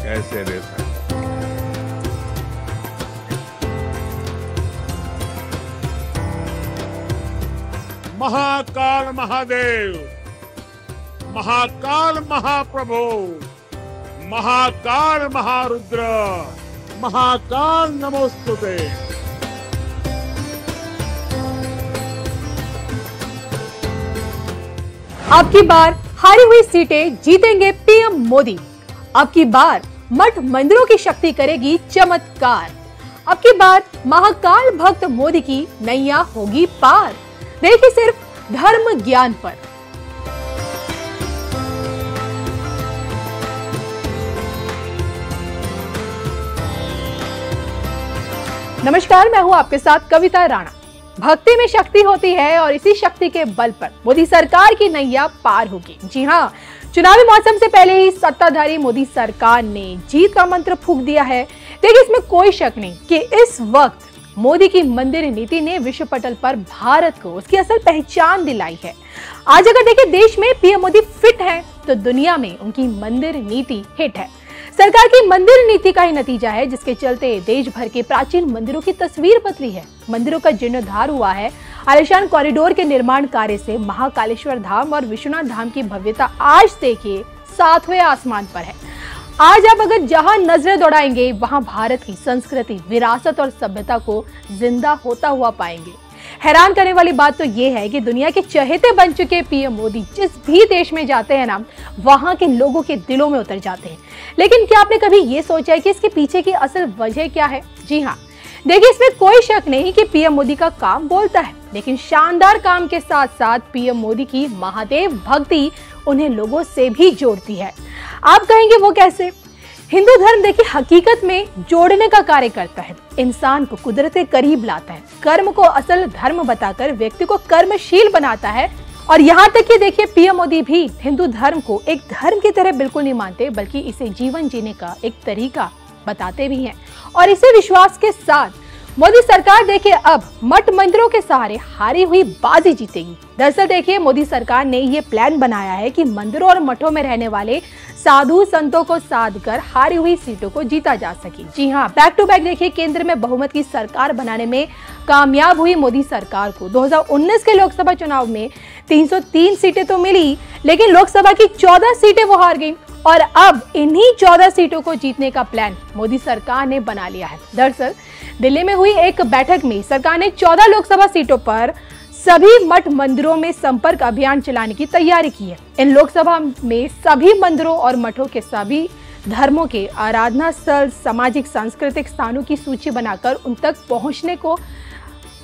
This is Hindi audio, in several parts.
कैसे दे सकते। महाकाल महादेव, महाकाल महाप्रभु, महाकाल महारुद्र, महाकाल नमोस्तुते। अब की बार हारी हुई सीटें जीतेंगे पीएम मोदी। अब की बार मठ मंदिरों की शक्ति करेगी चमत्कार। अब की बार महाकाल भक्त मोदी की नैया होगी पार। देखिए सिर्फ धर्म ज्ञान पर। नमस्कार, मैं हूं आपके साथ कविता राणा। भक्ति में शक्ति होती है और इसी शक्ति के बल पर मोदी सरकार की नैया पार होगी। जी हाँ, चुनावी मौसम से पहले ही सत्ताधारी मोदी सरकार ने जीत का मंत्र फूंक दिया है। देखिए, इसमें कोई शक नहीं कि इस वक्त मोदी की मंदिर नीति ने विश्व पटल पर भारत को उसकी असल पहचान दिलाई है। आज अगर देखिए देश में पीएम मोदी फिट है तो दुनिया में उनकी मंदिर नीति हिट है। सरकार की मंदिर नीति का ही नतीजा है, जिसके चलते देश भर के प्राचीन मंदिरों की तस्वीर बदली है। मंदिरों का जीर्णोद्धार हुआ है। आलिशान कॉरिडोर के निर्माण कार्य से महाकालेश्वर धाम और विश्वनाथ धाम की भव्यता आज देखिए 7वें आसमान पर है। आज आप अगर जहां नजरें दौड़ाएंगे वहां भारत की संस्कृति, विरासत और सभ्यता को जिंदा होता हुआ पाएंगे। हैरान करने वाली बात तो ये है कि दुनिया के चहेते बन चुके पीएम मोदी जिस भी देश में जाते हैं ना, वहां के लोगों के दिलों में उतर जाते हैं। लेकिन क्या आपने कभी ये सोचा है कि इसके पीछे की असल वजह क्या है? जी हाँ, देखिए, इसमें कोई शक नहीं कि पीएम मोदी का काम बोलता है, लेकिन शानदार काम के साथ साथ पीएम मोदी की महादेव भक्ति उन्हें लोगों से भी जोड़ती है। आप कहेंगे वो कैसे? हिंदू धर्म देखिए हकीकत में जोड़ने का कार्य करता है, इंसान को कुदरत के करीब लाता है, कर्म को असल धर्म बताकर व्यक्ति को कर्मशील बनाता है। और यहाँ तक कि देखिए पीएम मोदी भी हिंदू धर्म को एक धर्म की तरह बिल्कुल नहीं मानते, बल्कि इसे जीवन जीने का एक तरीका बताते भी हैं। और इसी विश्वास के साथ मोदी सरकार देखिए अब मठ मंदिरों के सहारे हारी हुई बाजी जीतेगी। दरअसल देखिए मोदी सरकार ने ये प्लान बनाया है कि मंदिरों और मठों में रहने वाले साधु संतों को साध कर हारी हुई सीटों को जीता जा सके। जी हाँ, बैक टू बैक देखिए केंद्र में बहुमत की सरकार बनाने में कामयाब हुई मोदी सरकार को 2019 के लोकसभा चुनाव में 303 सीटें तो मिली, लेकिन लोकसभा की 14 सीटें वो हार गई। और अब इन्हीं 14 सीटों को जीतने का प्लान मोदी सरकार ने बना लिया है। दरअसल दिल्ली में हुई एक बैठक में सरकार ने 14 लोकसभा सीटों पर सभी मठ मंदिरों में संपर्क अभियान चलाने की तैयारी की है। इन लोकसभा में सभी मंदिरों और मठों के सभी धर्मों के आराधना स्थल, सामाजिक सांस्कृतिक स्थानों की सूची बनाकर उन तक पहुंचने को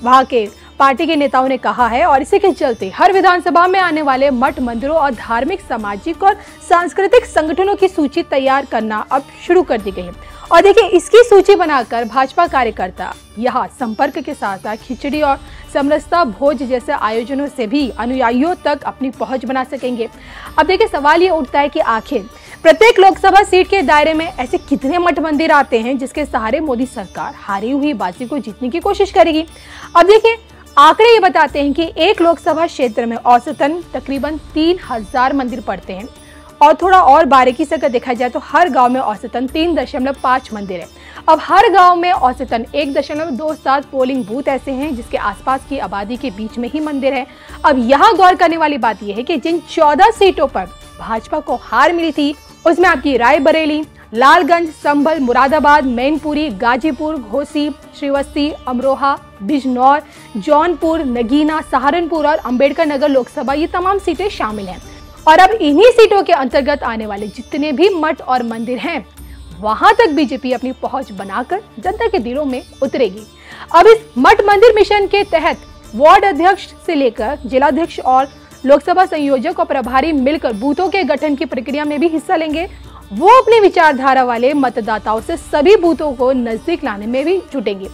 वहां के पार्टी के नेताओं ने कहा है। और इसी के चलते हर विधानसभा में आने वाले मठ मंदिरों और धार्मिक, सामाजिक और सांस्कृतिक संगठनों की सूची तैयार करना अब शुरू कर दी गई है। और देखिए इसकी सूची बनाकर भाजपा कार्यकर्ता यहाँ संपर्क के साथ साथ खिचड़ी और समरसता भोज जैसे आयोजनों से भी अनुयायियों तक अपनी पहुंच बना सकेंगे। अब देखिए सवाल ये उठता है कि आखिर प्रत्येक लोकसभा सीट के दायरे में ऐसे कितने मठ मंदिर आते हैं जिसके सहारे मोदी सरकार हारी हुई बाजी को जीतने की कोशिश करेगी। अब देखिए आंकड़े ये बताते हैं कि एक लोकसभा क्षेत्र में औसतन तकरीबन 3000 मंदिर पड़ते हैं। और थोड़ा और बारीकी से अगर देखा जाए तो हर गांव में औसतन 3.5 मंदिर है। अब हर गांव में औसतन 1.27 पोलिंग बूथ ऐसे हैं जिसके आसपास की आबादी के बीच में ही मंदिर है। अब यहाँ गौर करने वाली बात यह है कि जिन 14 सीटों पर भाजपा को हार मिली थी उसमें आपकी रायबरेली, लालगंज, संभल, मुरादाबाद, मैनपुरी, गाजीपुर, घोसी, श्रीवस्ती, अमरोहा, बिजनौर, जौनपुर, नगीना, सहारनपुर और अंबेडकर नगर लोकसभा, ये तमाम सीटें शामिल हैं। और अब इन्हीं सीटों के अंतर्गत आने वाले जितने भी मठ और मंदिर हैं वहां तक बीजेपी अपनी पहुंच बनाकर जनता के दिलों में उतरेगी। अब इस मठ मंदिर मिशन के तहत वार्ड अध्यक्ष से लेकर जिलाध्यक्ष और लोकसभा संयोजक और प्रभारी मिलकर बूथों के गठन की प्रक्रिया में भी हिस्सा लेंगे। वो अपनी विचारधारा वाले मतदाताओं से सभी बूथों को नजदीक लाने में भी जुटेंगे।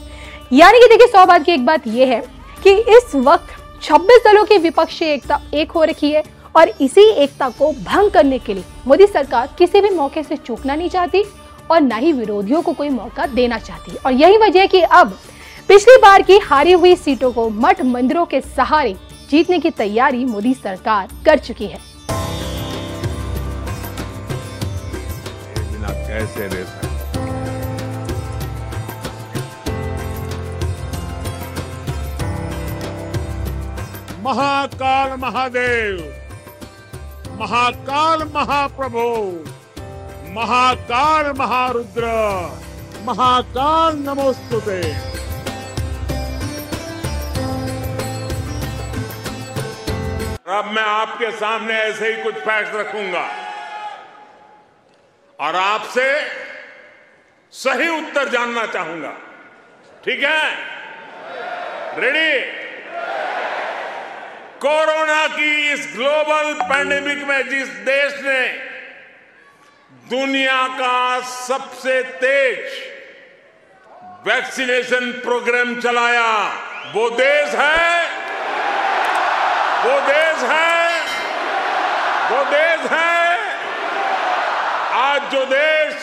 यानी कि देखिए 100 बात की एक बात यह है कि इस वक्त 26 दलों की विपक्षी एकता एक हो रखी है और इसी एकता को भंग करने के लिए मोदी सरकार किसी भी मौके से चूकना नहीं चाहती और न ही विरोधियों को कोई मौका देना चाहती। और यही वजह है कि अब पिछली बार की हारी हुई सीटों को मठ मंदिरों के सहारे जीतने की तैयारी मोदी सरकार कर चुकी है। कैसे दे सकते। महाकाल महादेव, महाकाल महाप्रभु, महाकाल महारुद्र, महाकाल नमोस्तुते। अब मैं आपके सामने ऐसे ही कुछ फैक्ट रखूंगा और आपसे सही उत्तर जानना चाहूंगा। ठीक है? रेडी? कोरोना की इस ग्लोबल पैंडेमिक में जिस देश ने दुनिया का सबसे तेज वैक्सीनेशन प्रोग्राम चलाया, वो देश है, वो देश है, वो देश है। आज जो देश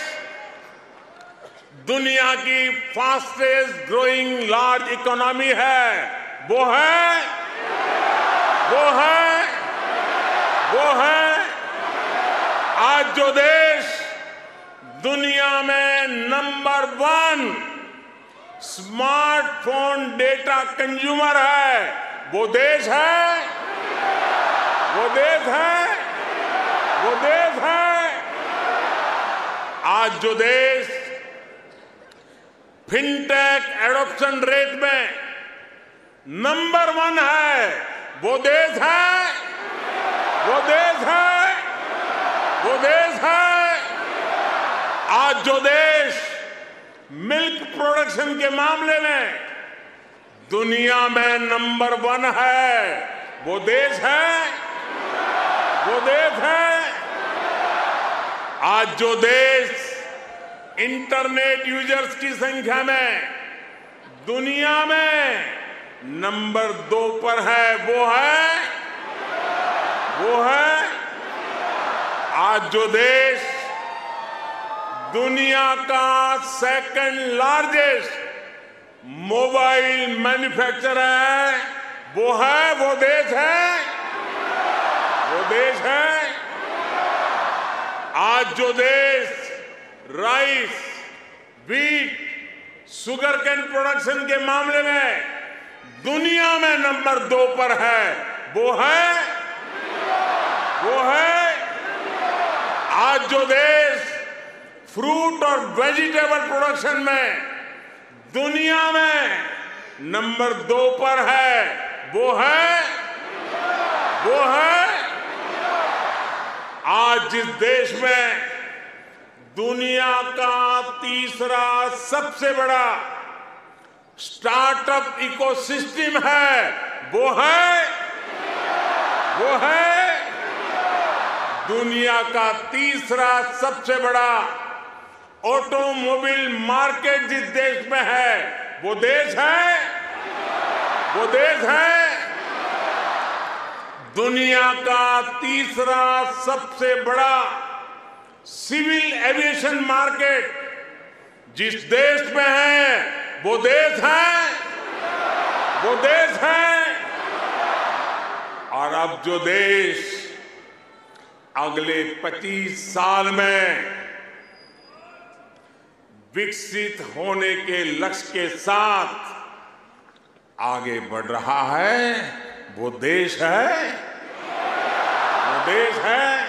दुनिया की फास्टेस्ट ग्रोइंग लार्ज इकोनॉमी है, वो है आज जो देश दुनिया में नंबर 1 स्मार्टफोन डेटा कंज्यूमर है, वो देश है, वो देश है, वो देश है। आज जो देश फिनटेक एडॉप्शन रेट में नंबर 1 है, वो देश है, वो देश है, वो देश है। आज जो देश मिल्क प्रोडक्शन के मामले में दुनिया में नंबर 1 है, वो देश है, वो देश है। आज जो देश इंटरनेट यूजर्स की संख्या में दुनिया में नंबर 2 पर है, वो है आज जो देश दुनिया का सेकंड लार्जेस्ट मोबाइल मैन्युफैक्चरर है, वो देश है, वो देश है। आज जो देश rice, wheat, sugar cane production के मामले में दुनिया में नंबर 2 पर है, वो है आज जो देश फ्रूट और वेजिटेबल प्रोडक्शन में दुनिया में नंबर 2 पर है, वो है आज जिस देश में दुनिया का तीसरा सबसे बड़ा स्टार्टअप इकोसिस्टम है, वो है दुनिया का तीसरा सबसे बड़ा ऑटोमोबाइल मार्केट जिस देश में है, वो देश है, वो देश है। दुनिया का तीसरा सबसे बड़ा सिविल एविएशन मार्केट जिस देश में है, वो देश है, वो देश है। और अब जो देश अगले 25 साल में विकसित होने के लक्ष्य के साथ आगे बढ़ रहा है, वो देश है, वो देश है